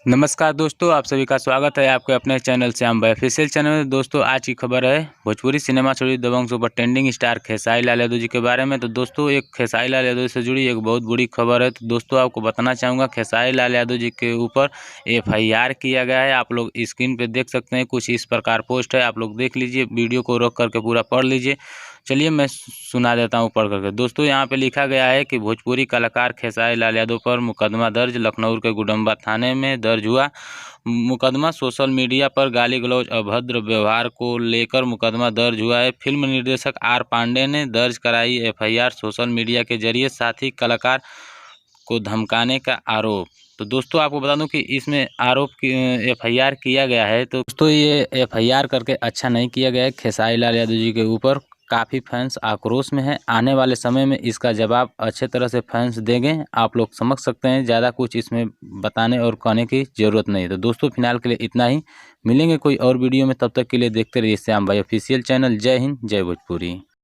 नमस्कार दोस्तों, आप सभी का स्वागत है आपके अपने चैनल श्याम भाई ऑफिशियल चैनल में। दोस्तों आज की खबर है भोजपुरी सिनेमा से जुड़ी दबंग super trending star Khesari Lal Yadav ji के बारे में। तो दोस्तों एक खेसारी लाल यादव से जुड़ी एक बहुत बुरी खबर है। तो दोस्तों आपको बताना चाहूँगा खेसारी लाल यादव जी के ऊपर FIR किया गया है। आप लोग स्क्रीन पर देख सकते हैं, कुछ इस प्रकार पोस्ट है, आप लोग देख लीजिए, वीडियो को रोक करके पूरा पढ़ लीजिए। चलिए मैं सुना देता हूँ पढ़ करके। दोस्तों यहाँ पे लिखा गया है कि भोजपुरी कलाकार खेसारी लाल यादव पर मुकदमा दर्ज, लखनऊ के गुडम्बा थाने में दर्ज हुआ मुकदमा। सोशल मीडिया पर गाली गलौज अभद्र व्यवहार को लेकर मुकदमा दर्ज हुआ है। फिल्म निर्देशक R पांडे ने दर्ज कराई FIR, सोशल मीडिया के जरिए साथी कलाकार को धमकाने का आरोप। तो दोस्तों आपको बता दूं कि इसमें आरोप की FIR किया गया है। तो दोस्तों ये FIR करके अच्छा नहीं किया गया है। खेसारी लाल यादव जी के ऊपर काफ़ी फैंस आक्रोश में हैं। आने वाले समय में इसका जवाब अच्छे तरह से फैंस देंगे, आप लोग समझ सकते हैं। ज़्यादा कुछ इसमें बताने और कहने की ज़रूरत नहीं है। तो दोस्तों फिलहाल के लिए इतना ही, मिलेंगे कोई और वीडियो में, तब तक के लिए देखते रहिए श्याम भाई ऑफिशियल चैनल। जय हिंद, जय भोजपुरी।